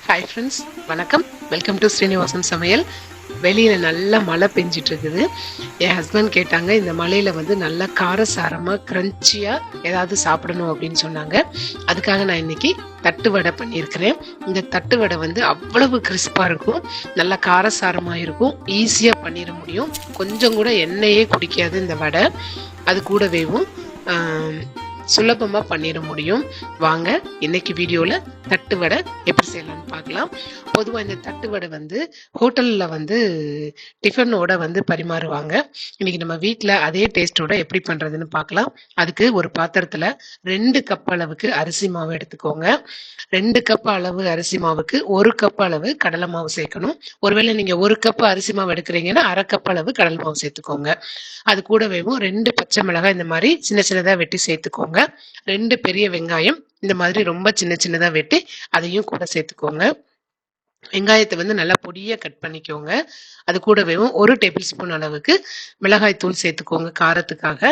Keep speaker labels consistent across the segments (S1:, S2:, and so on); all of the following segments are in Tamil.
S1: ஹாய் ஃப்ரெண்ட்ஸ், வணக்கம். வெல்கம் டு ஸ்ரீனிவாசன் சமையல். வெளியில் நல்லா மழை பெஞ்சிட்டு இருக்குது. என் ஹஸ்பண்ட் கேட்டாங்க, இந்த மழையில் வந்து நல்லா காரசாரமாக க்ரன்ச்சியாக ஏதாவது சாப்பிடணும் அப்படின்னு சொன்னாங்க. அதுக்காக நான் இன்னைக்கு தட்டு வடை பண்ணியிருக்கிறேன். இந்த தட்டு வடை வந்து அவ்வளவு கிறிஸ்பாக இருக்கும், நல்லா காரசாரமாக இருக்கும், ஈஸியாக பண்ணிட முடியும். கொஞ்சம் கூட எண்ணெயே குடிக்காது இந்த வடை. அது கூடவேவும் சுலபமாக பண்ணிட முடியும். வாங்க இன்னைக்கு வீடியோவில் தட்டு வடை எப்படி செய்யலாம்னு பார்க்கலாம். பொதுவாக இந்த தட்டு வடை வந்து ஹோட்டலில் வந்து டிஃபனோட வந்து பரிமாறுவாங்க. இன்னைக்கு நம்ம வீட்டில் அதே டேஸ்டோட எப்படி பண்ணுறதுன்னு பார்க்கலாம். அதுக்கு ஒரு பாத்திரத்தில் 2 கப் அளவுக்கு அரிசி மாவு எடுத்துக்கோங்க. 2 கப் அளவு அரிசி மாவுக்கு 1 கப் அளவு கடலை மாவு சேர்க்கணும். ஒருவேளை நீங்கள் 1 கப் அரிசி மாவு எடுக்கிறீங்கன்னா 1/2 கப் அளவு கடலை மாவு சேர்த்துக்கோங்க. அது கூடவேவும் 2 பச்சை மிளகாய் இந்த மாதிரி சின்ன சின்னதாக வெட்டி சேர்த்துக்கோங்க. 2 பெரிய வெங்காயம் இந்த மாதிரி ரொம்ப சின்ன சின்னதா வெட்டி அதையும் கூட சேர்த்துக்கோங்க. வெங்காயத்தை வந்து நல்லா பொடியா கட் பண்ணிக்கோங்க. அது கூடவே 1 டேபிள் ஸ்பூன் அளவுக்கு மிளகாய் தூள் சேர்த்துக்கோங்க காரத்துக்காக.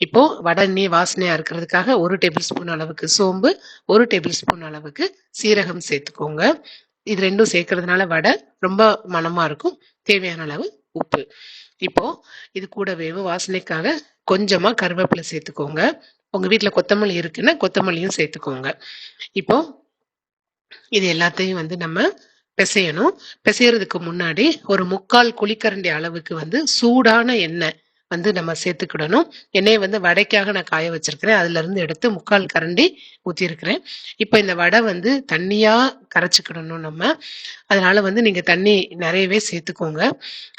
S1: இப்போ வடை வாசனையா இருக்கிறதுக்காக 1 டேபிள் ஸ்பூன் அளவுக்கு சோம்பு, 1 டேபிள் ஸ்பூன் அளவுக்கு சீரகம் சேர்த்துக்கோங்க. இது ரெண்டும் சேர்க்கறதுனால வடை ரொம்ப மணமா இருக்கும். தேவையான அளவு உப்பு. இப்போ இது கூடவே வாசனைக்காக கொஞ்சமா கருவேப்பிலை சேர்த்துக்கோங்க. உங்க வீட்டுல கொத்தமல்லி இருக்குன்னா கொத்தமல்லியும் சேர்த்துக்கோங்க. இப்போ இது எல்லாத்தையும் வந்து நம்ம பிசையணும். பிசையறதுக்கு முன்னாடி ஒரு 3/4 குழிக்கரண்டி அளவுக்கு வந்து சூடான எண்ணெய் வந்து நம்ம சேர்த்துக்கிடணும். எண்ணெயை வந்து வடைக்காக நான் காய வச்சிருக்கிறேன். அதுல இருந்து எடுத்து 3/4 கரண்டி ஊற்றிருக்கிறேன். இப்போ இந்த வடை வந்து தண்ணியா கரைச்சிக்கிடணும் நம்ம. அதனால வந்து நீங்க தண்ணி நிறையவே சேர்த்துக்கோங்க.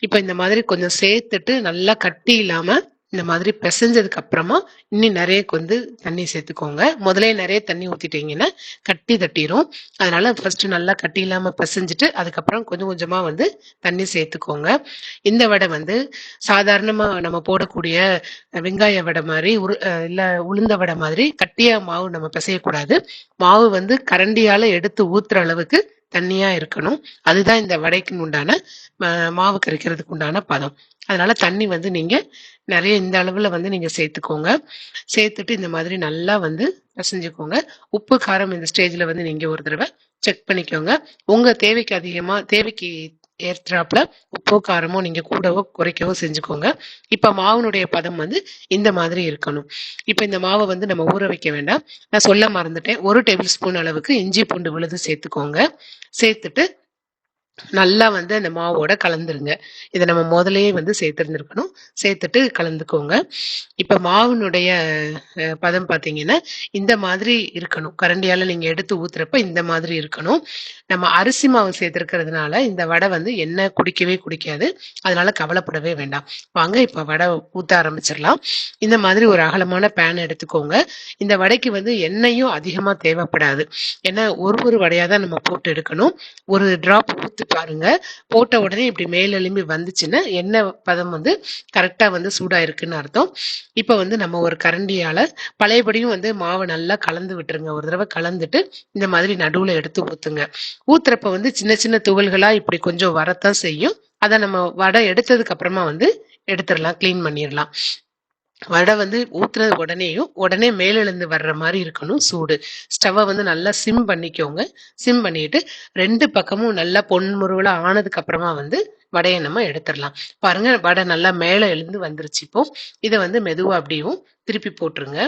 S1: இப்போ இந்த மாதிரி கொஞ்சம் சேர்த்துட்டு நல்லா கட்டி இல்லாம இந்த மாதிரி பிசைஞ்சதுக்கு அப்புறமா இன்னும் நிறைய வந்து தண்ணி சேர்த்துக்கோங்க. முதலே நிறைய தண்ணி ஊத்திட்டீங்கன்னா கட்டி தட்டிரும். அதனால ஃபர்ஸ்ட் நல்லா கட்டி இல்லாம பிசைஞ்சிட்டு அதுக்கப்புறம் கொஞ்சம் கொஞ்சமா வந்து தண்ணி சேர்த்துக்கோங்க. இந்த வடை வந்து சாதாரணமா நம்ம போடக்கூடிய வெங்காய வடை மாதிரி இல்ல உளுந்த வடை மாதிரி கட்டியா மாவு நம்ம பிசையக்கூடாது. மாவு வந்து கரண்டியால எடுத்து ஊத்துற அளவுக்கு தண்ணியா இருக்கணும். அதுதான் இந்த வடைக்கு உண்டான மாவு கரைக்கிறதுக்கு உண்டான பதம். அதனால தண்ணி வந்து நீங்க நிறைய இந்த அளவுல வந்து நீங்க சேர்த்துக்கோங்க. சேர்த்துட்டு இந்த மாதிரி நல்லா வந்து பிசைஞ்சுக்கோங்க. உப்பு காரம் இந்த ஸ்டேஜ்ல வந்து நீங்க ஒரு தடவை செக் பண்ணிக்கோங்க. உங்க தேவைக்கு ஏற்றாப்புல உப்போ காரமோ நீங்க கூடவோ குறைக்கவோ செஞ்சுக்கோங்க. இப்ப மாவுனுடைய பதம் வந்து இந்த மாதிரி இருக்கணும். இப்ப இந்த மாவை வந்து நம்ம ஊற வைக்க வேண்டாம். நான் சொல்ல மறந்துட்டேன். 1 டேபிள் ஸ்பூன் அளவுக்கு இஞ்சி பூண்டு விழுது சேர்த்துக்கோங்க. சேர்த்துட்டு நல்லா வந்து அந்த மாவோட கலந்துருங்க. இதை நம்ம முதலையே வந்து சேர்த்துருந்துருக்கணும். சேர்த்துட்டு கலந்துக்கோங்க. இப்ப மாவுனுடைய பதம் பார்த்தீங்கன்னா இந்த மாதிரி இருக்கணும். கரண்டியால நீங்க எடுத்து ஊத்துறப்ப இந்த மாதிரி இருக்கணும். நம்ம அரிசி மாவு சேர்த்திருக்கிறதுனால இந்த வடை வந்து எண்ணெய் குடிக்கவே குடிக்காது. அதனால கவலைப்படவே வேண்டாம். வாங்க இப்ப வடை ஊத்த ஆரம்பிச்சிடலாம். இந்த மாதிரி ஒரு அகலமான பேன் எடுத்துக்கோங்க. இந்த வடைக்கு வந்து எண்ணெயும் அதிகமா தேவைப்படாது. ஏன்னா ஒரு வடையா தான் நம்ம போட்டு எடுக்கணும். ஒரு டிராப் ஊத்து பாருங்க. போட்ட உடனே இப்படி மேலெலும்பி வந்துச்சுன்னா எண்ணெய் பதம் வந்து கரெக்டா வந்து சூடா இருக்குன்னு அர்த்தம். இப்ப வந்து நம்ம ஒரு கரண்டியால பழையபடியும் வந்து மாவை நல்லா கலந்து விட்டுருங்க. ஒரு தடவை கலந்துட்டு இந்த மாதிரி நடுவுல எடுத்து ஊத்துங்க. ஊத்துறப்ப வந்து சின்ன சின்ன துகள்களா இப்படி கொஞ்சம் வரத்தான் செய்யும். அதை நம்ம வடை எடுத்ததுக்கு அப்புறமா வந்து எடுத்துடலாம், கிளீன் பண்ணிடலாம். வடை வந்து ஊத்துறது உடனே மேலெழுந்து வர்ற மாதிரி இருக்கணும் சூடு. ஸ்டவ்வை வந்து நல்லா சிம் பண்ணிக்கோங்க. சிம் பண்ணிட்டு 2 பக்கமும் நல்லா பொன்முருவலா ஆனதுக்கு அப்புறமா வந்து வடையை நம்ம எடுத்துடலாம். பாருங்க, வடை நல்லா மேல எழுந்து வந்துருச்சு. இப்போ இதை வந்து மெதுவா அப்படியும் திருப்பி போட்டுருங்க.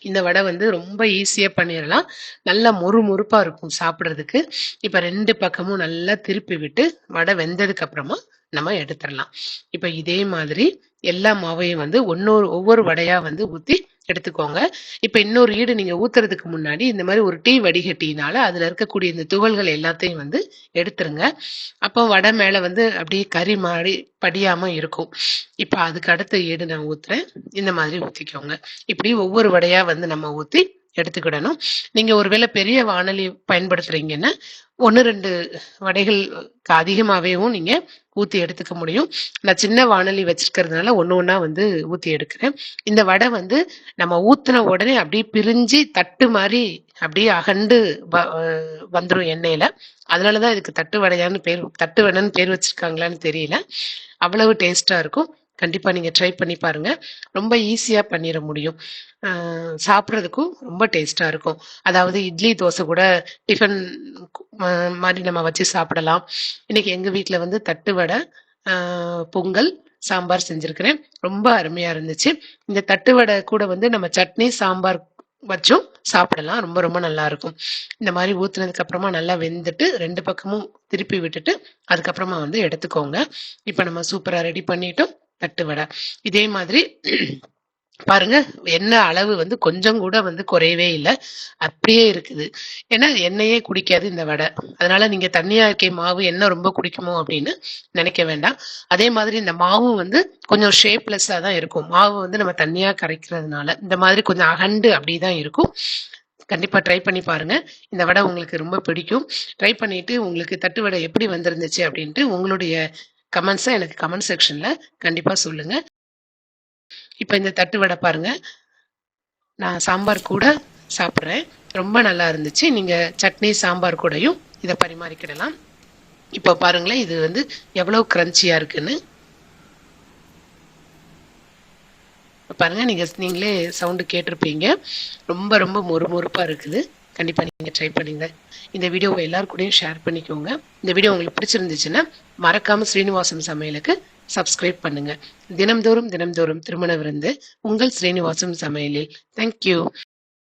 S1: இந்த வடை வந்து ரொம்ப ஈஸியா பண்ணிடலாம். நல்லா முறுமுறுப்பா இருக்கும் சாப்பிட்றதுக்கு. இப்ப 2 பக்கமும் நல்லா திருப்பி விட்டு வடை வெந்ததுக்கு அப்புறமா நம்ம எடுத்துடலாம். இப்ப இதே மாதிரி எல்லா மாவையும் வந்து ஒவ்வொரு வடையா வந்து ஊத்தி எடுத்துக்கோங்க. இப்ப இன்னொரு ஈடு நீங்க ஊத்துறதுக்கு முன்னாடி இந்த மாதிரி ஒரு டீ வடிகட்டினால அதுல இருக்கக்கூடிய இந்த துகள்கள் எல்லாத்தையும் வந்து எடுத்துருங்க. அப்போ வடை மேல வந்து அப்படியே கறி மாறி படியாம இருக்கும். இப்ப அதுக்கு அடுத்த ஈடு நான் ஊத்துறேன். இந்த மாதிரி ஊத்திக்கோங்க. இப்படி ஒவ்வொரு வடையா வந்து நம்ம ஊத்தி எடுத்துக்கிடணும். நீங்க ஒருவேளை பெரிய வாணலி பயன்படுத்துறீங்கன்னா 1-2 வடைகள் அதிகமாவேவும் நீங்க ஊத்தி எடுத்துக்க முடியும். நான் சின்ன வாணலி வச்சிருக்கிறதுனால ஒண்ணா வந்து ஊத்தி எடுக்கிறேன். இந்த வடை வந்து நம்ம ஊத்துன உடனே அப்படியே பிரிஞ்சு தட்டு மாதிரி அப்படியே அகண்டு வந்துடும் எண்ணெயில. அதனாலதான் இதுக்கு தட்டு வடைன்னு பேர் வச்சிருக்காங்களான்னு தெரியல. அவ்வளவு டேஸ்டா இருக்கும். கண்டிப்பா நீங்க ட்ரை பண்ணி பாருங்க. ரொம்ப ஈஸியா பண்ணிற முடியும். சாப்பிடுறதுக்கும் ரொம்ப டேஸ்ட்டா இருக்கும். அதாவது இட்லி, தோசை கூட டிஃபன் மாரி நம்ம வச்சு சாப்பிடலாம். இன்னைக்கு எங்க வீட்ல வந்து தட்டு வடை, அ பொங்கல், சாம்பார் செஞ்சிருக்கிறேன். ரொம்ப அருமையா இருந்துச்சு. இந்த தட்டு வடை கூட வந்து நம்ம சட்னி, சாம்பார் வச்சும் சாப்பிடலாம். ரொம்ப ரொம்ப நல்லா இருக்கும். இந்த மாரி ஊத்துனதுக்கு அப்புறமா நல்லா வெந்துட்டு 2 பக்கமும் திருப்பி விட்டுட்டு, அதுக்கப்புறமா வந்து எடுத்துக்கோங்க. இப்ப நம்ம சூப்பரா ரெடி பண்ணிட்டோம் தட்டு வடை. இதே மாதிரி பாருங்க, எண்ணெய் அளவு வந்து கொஞ்சம் கூட வந்து குறையவே இல்ல. அப்படியே இருக்குது. ஏன்னா எண்ணெயே குடிக்காது இந்த வடை. அதனால நீங்க தண்ணியா இருக்கே மாவு எண்ணெய் ரொம்ப குடிக்குமோ அப்படின்னு நினைக்க வேண்டாம். அதே மாதிரி இந்த மாவும் வந்து கொஞ்சம் ஷேப்லெஸ்ஸா தான் இருக்கும். மாவு வந்து நம்ம தண்ணியா கரைக்கிறதுனால. இந்த மாதிரி கொஞ்சம் அகண்டு அப்படிதான் இருக்கும். கண்டிப்பா ட்ரை பண்ணி பாருங்க. இந்த வடை உங்களுக்கு ரொம்ப பிடிக்கும். ட்ரை பண்ணிட்டு உங்களுக்கு தட்டு வடை எப்படி வந்திருந்துச்சு அப்படின்ட்டு உங்களுடைய கமெண்ட்ஸ எனக்கு கமெண்ட் செக்ஷன்ல கண்டிப்பா சொல்லுங்க. இப்ப இந்த தட்டு வடை பாருங்க. நான் சாம்பார் கூட சாப்பிடுறேன். ரொம்ப நல்லா இருந்துச்சு. நீங்க சட்னி, சாம்பார் கூடயும் இத பரிமாறிக்கிடலாம். இப்ப பாருங்களேன், இது வந்து எவ்வளவு கிரன்ச்சியா இருக்குன்னு. பாருங்க, நீங்களே சவுண்ட் கேட்டிருப்பீங்க. ரொம்ப ரொம்ப மொறுமொறுப்பா இருக்குது. கண்டிப்பா நீங்க ட்ரை பண்ணுங்க. இந்த வீடியோவை எல்லார் கூடயும் ஷேர் பண்ணிக்கோங்க. இந்த வீடியோ உங்களுக்கு பிடிச்சிருந்துச்சுன்னா மறக்காம ஸ்ரீனிவாசன் சமையலுக்கு சப்ஸ்கிரைப் பண்ணுங்க. தினம்தோறும் தினம்தோறும் திருமண விருந்து உங்கள் ஸ்ரீனிவாசன் சமையலில். தேங்க்யூ.